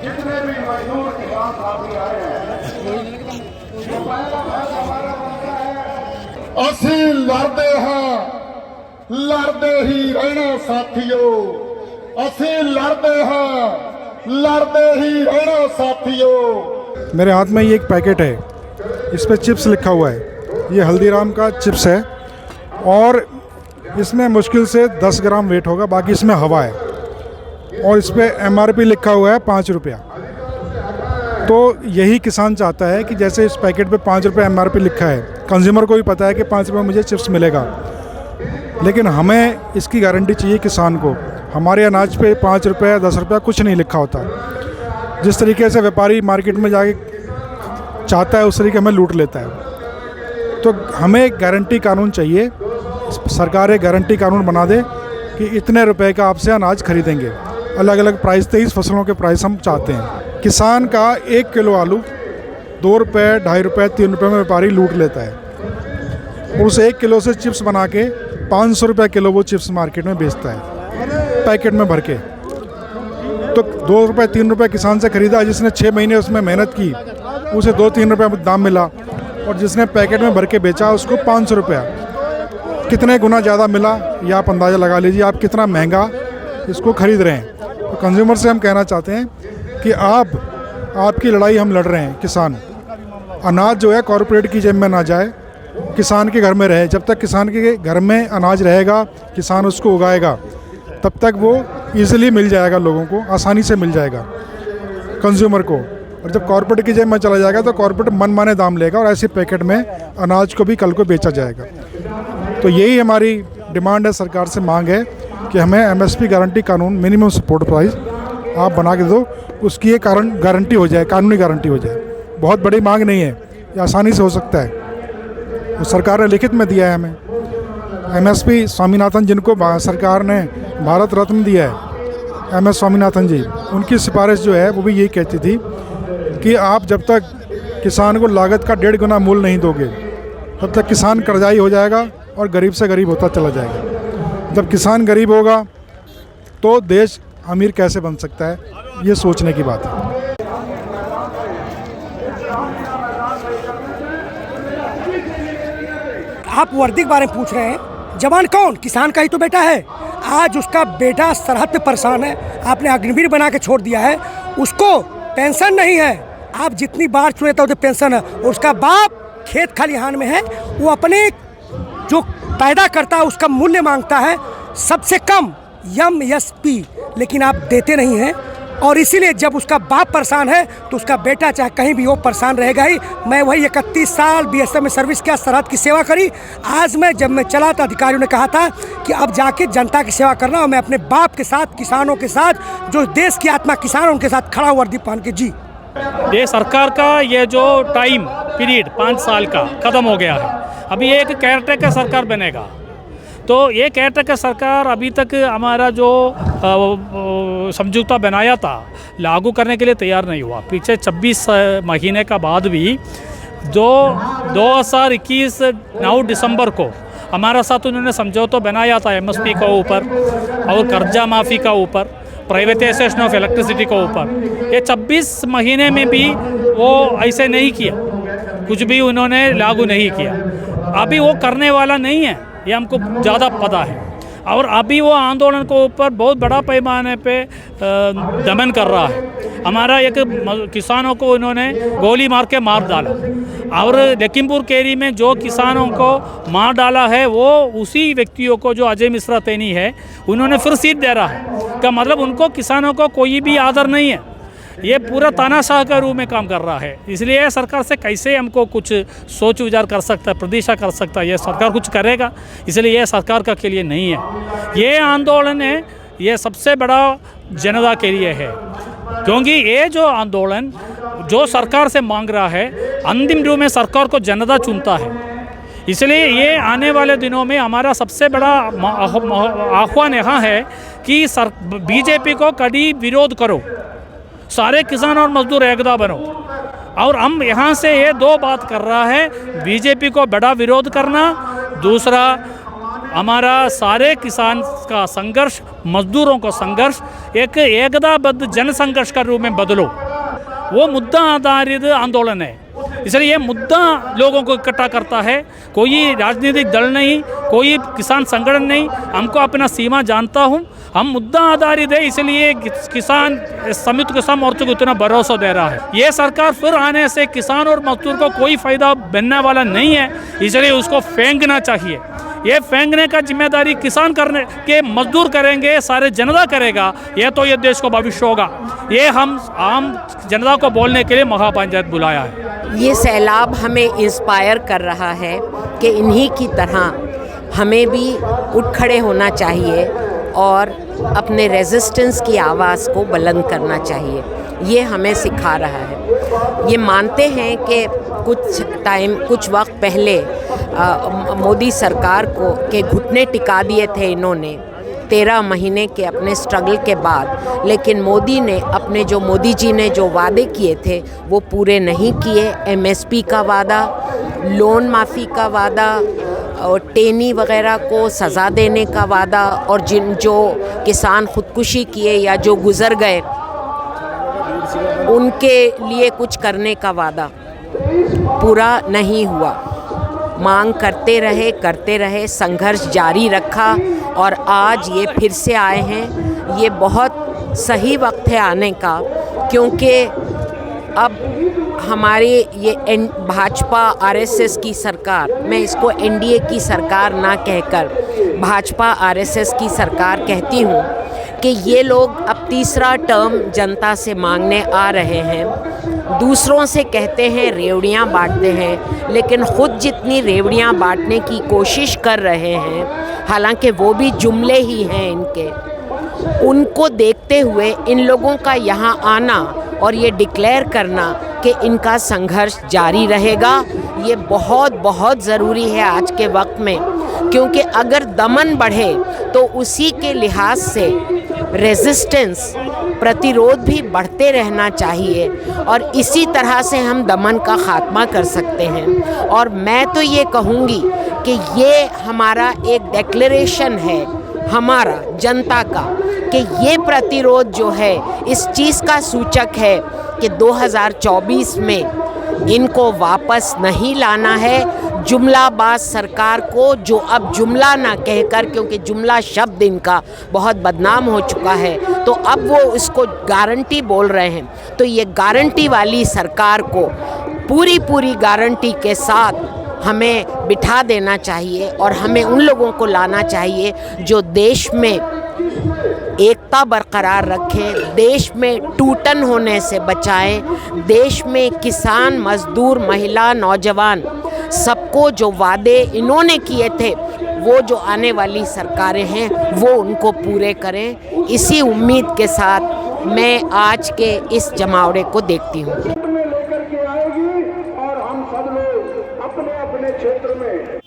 जितने भी मजदूर किसान साथी आए हैं, ਅਸੀਂ लड़ते ही रहना साथियों, ਅਸੀਂ लड़ते ही रहना साथियों। मेरे हाथ में ये एक पैकेट है, इस पर चिप्स लिखा हुआ है। ये हल्दीराम का चिप्स है और इसमें मुश्किल से 10 ग्राम वेट होगा, बाकी इसमें हवा है। और इस पर MRP लिखा हुआ है 5 रुपया। तो यही किसान चाहता है कि जैसे इस पैकेट पे 5 रुपये MRP लिखा है, कंज्यूमर को भी पता है कि 5 रुपये में मुझे चिप्स मिलेगा, लेकिन हमें इसकी गारंटी चाहिए किसान को। हमारे अनाज पे 5 रुपये 10 रुपया कुछ नहीं लिखा होता। जिस तरीके से व्यापारी मार्केट में जाके चाहता है उस तरीके हमें लूट लेता है। तो हमें गारंटी कानून चाहिए, सरकार एक गारंटी कानून बना दे कि इतने रुपए का आपसे अनाज खरीदेंगे। अलग अलग प्राइस, 23 फसलों के प्राइस हम चाहते हैं। किसान का 1 किलो आलू 2 रुपये 2.5 रुपये 3 रुपये में व्यापारी लूट लेता है। उस 1 किलो से चिप्स बना के 500 रुपये किलो वो चिप्स मार्केट में बेचता है, पैकेट में भर के। तो 2 रुपये 3 रुपये किसान से खरीदा, जिसने 6 महीने उसमें मेहनत की उसे 2-3 रुपये दाम मिला, और जिसने पैकेट में भर के बेचा उसको 500 रुपया। कितने गुना ज़्यादा मिला ये आप अंदाज़ा लगा लीजिए, आप कितना महंगा इसको खरीद रहे हैं। तो कंज्यूमर से हम कहना चाहते हैं कि आपकी लड़ाई हम लड़ रहे हैं। किसान अनाज जो है कॉरपोरेट की जेब में ना जाए, किसान के घर में रहे। जब तक किसान के घर में अनाज रहेगा, किसान उसको उगाएगा, तब तक वो ईज़िली मिल जाएगा, लोगों को आसानी से मिल जाएगा, कंज्यूमर को। और जब कॉरपोरेट की जेब में चला जाएगा तो कॉरपोरेट मनमाने दाम लेगा और ऐसे पैकेट में अनाज को भी कल को बेचा जाएगा। तो यही हमारी डिमांड है, सरकार से मांग है कि हमें MSP गारंटी कानून, मिनिमम सपोर्ट प्राइस आप बना के दो, उसकी एक गारंटी हो जाए, कानूनी गारंटी हो जाए। बहुत बड़ी मांग नहीं है, ये आसानी से हो सकता है। तो सरकार ने लिखित में दिया है हमें। MSP स्वामीनाथन, जिनको सरकार ने भारत रत्न दिया है, MS स्वामीनाथन जी, उनकी सिफारिश जो है वो भी यही कहती थी कि आप जब तक किसान को लागत का 1.5 गुना मूल्य नहीं दोगे, तब तक किसान कर्जाई हो जाएगा और गरीब से गरीब होता चला जाएगा। जब किसान गरीब होगा तो देश अमीर कैसे बन सकता है, ये सोचने की बात है। आप वर्दी के बारे में पूछ रहे हैं। जवान कौन? किसान का ही तो बेटा है। आज उसका बेटा सरहद पे परेशान है, आपने अग्निवीर बना के छोड़ दिया है, उसको पेंशन नहीं है। आप जितनी बार चुने तो पेंशन है, और उसका बाप खेत खलिहान में है, वो अपने जो पैदा करता है उसका मूल्य मांगता है सबसे कम MSP, लेकिन आप देते नहीं हैं। और इसीलिए जब उसका बाप परेशान है तो उसका बेटा चाहे कहीं भी हो परेशान रहेगा ही। मैं वही 31 साल BSF में सर्विस किया, सरहद की सेवा करी। आज जब मैं चला तो अधिकारियों ने कहा था कि अब जाके जनता की सेवा करना, और मैं अपने बाप के साथ, किसानों के साथ, जो देश की आत्मा किसान, उनके साथ खड़ा वर्दी पहन के। जी, ये सरकार का ये जो टाइम पीरियड 5 साल का ख़त्म हो गया है। अभी एक केयरटेकर सरकार बनेगा, तो ये केयरटेकर सरकार अभी तक हमारा जो समझौता बनाया था लागू करने के लिए तैयार नहीं हुआ। पीछे 26 महीने का बाद भी जो 2021 9 दिसंबर को हमारा साथ उन्होंने समझौता बनाया था MSP के ऊपर और कर्जा माफ़ी का ऊपर, प्राइवेटाइजेशन ऑफ इलेक्ट्रिसिटी के ऊपर। ये 26 महीने में भी वो ऐसे नहीं किया, कुछ भी उन्होंने लागू नहीं किया। अभी वो करने वाला नहीं है, ये हमको ज़्यादा पता है। और अभी वो आंदोलन को ऊपर बहुत बड़ा पैमाने पे दमन कर रहा है। हमारा एक किसानों को उन्होंने गोली मार के मार डाला, और लखीमपुर केरी में जो किसानों को मार डाला है वो उसी व्यक्तियों को जो अजय मिश्रा तैनी है, उन्होंने फिर सीट दे रहा है। का मतलब उनको, किसानों को कोई भी आदर नहीं है। ये पूरा तानाशाह के रूप में काम कर रहा है। इसलिए सरकार से कैसे हमको कुछ सोच विचार कर सकता है, प्रतीक्षा कर सकता है, ये सरकार कुछ करेगा। इसलिए ये सरकार का के लिए नहीं है। ये आंदोलन है, ये सबसे बड़ा जनता के लिए है, क्योंकि ये जो आंदोलन जो सरकार से मांग रहा है, अंतिम रूप में सरकार को जनता चुनता है। इसलिए ये आने वाले दिनों में हमारा सबसे बड़ा आह्वान यहाँ है कि BJP को कड़ी विरोध करो, सारे किसान और मजदूर एकता बनो। और हम यहाँ से ये 2 बात कर रहा है, BJP को बड़ा विरोध करना, दूसरा हमारा सारे किसान का संघर्ष मजदूरों का संघर्ष एक एकताबद्ध जन संघर्ष का रूप में बदलो। वो मुद्दा आधारित आंदोलन है, इसलिए ये मुद्दा लोगों को इकट्ठा करता है। कोई राजनीतिक दल नहीं, कोई किसान संगठन नहीं, हमको अपना सीमा जानता हूँ, हम मुद्दा आधारित है, इसलिए किसान संयुक्त किसान मोर्चा को इतना भरोसा दे रहा है। ये सरकार फिर आने से किसान और मजदूर को कोई फ़ायदा बनने वाला नहीं है, इसलिए उसको फेंकना चाहिए। ये फेंकने का जिम्मेदारी किसान करने के मजदूर करेंगे, सारे जनता करेगा, ये देश को भविष्य होगा। ये हम आम जनता को बोलने के लिए महापंचायत बुलाया है। ये सैलाब हमें इंस्पायर कर रहा है कि इन्हीं की तरह हमें भी उठ खड़े होना चाहिए और अपने रेजिस्टेंस की आवाज़ को बुलंद करना चाहिए। ये हमें सिखा रहा है। ये मानते हैं कि कुछ वक्त पहले मोदी सरकार के घुटने टिका दिए थे इन्होंने 13 महीने के अपने स्ट्रगल के बाद, लेकिन मोदी जी ने जो वादे किए थे वो पूरे नहीं किए। MSP का वादा, लोन माफ़ी का वादा और टेनी वगैरह को सज़ा देने का वादा, और जो किसान खुदकुशी किए या जो गुज़र गए उनके लिए कुछ करने का वादा पूरा नहीं हुआ। मांग करते रहे, संघर्ष जारी रखा और आज ये फिर से आए हैं। ये बहुत सही वक्त है आने का, क्योंकि अब हमारे ये भाजपा RSS की सरकार, मैं इसको NDA की सरकार ना कहकर भाजपा RSS की सरकार कहती हूँ, कि ये लोग अब तीसरा टर्म जनता से मांगने आ रहे हैं। दूसरों से कहते हैं रेवड़ियाँ बांटते हैं, लेकिन ख़ुद जितनी रेवड़ियाँ बांटने की कोशिश कर रहे हैं, हालांकि वो भी जुमले ही हैं इनके, उनको देखते हुए इन लोगों का यहाँ आना और ये डिक्लेयर करना कि इनका संघर्ष जारी रहेगा, ये बहुत बहुत ज़रूरी है आज के वक्त में। क्योंकि अगर दमन बढ़े तो उसी के लिहाज से रेजिस्टेंस, प्रतिरोध भी बढ़ते रहना चाहिए, और इसी तरह से हम दमन का ख़ात्मा कर सकते हैं। और मैं तो ये कहूँगी कि ये हमारा एक डिक्लेरेशन है, हमारा जनता का, कि ये प्रतिरोध जो है इस चीज़ का सूचक है कि 2024 में इनको वापस नहीं लाना है। जुमलाबाज सरकार को, जो अब जुमला ना कहकर, क्योंकि जुमला शब्द इनका बहुत बदनाम हो चुका है, तो अब वो इसको गारंटी बोल रहे हैं, तो ये गारंटी वाली सरकार को पूरी गारंटी के साथ हमें बिठा देना चाहिए और हमें उन लोगों को लाना चाहिए जो देश में एकता बरकरार रखें, देश में टूटन होने से बचाएं, देश में किसान, मजदूर, महिला, नौजवान सबको जो वादे इन्होंने किए थे वो जो आने वाली सरकारें हैं वो उनको पूरे करें। इसी उम्मीद के साथ मैं आज के इस जमावड़े को देखती हूँ। लेकर के आएगी और हम सब लोग अपने अपने क्षेत्र में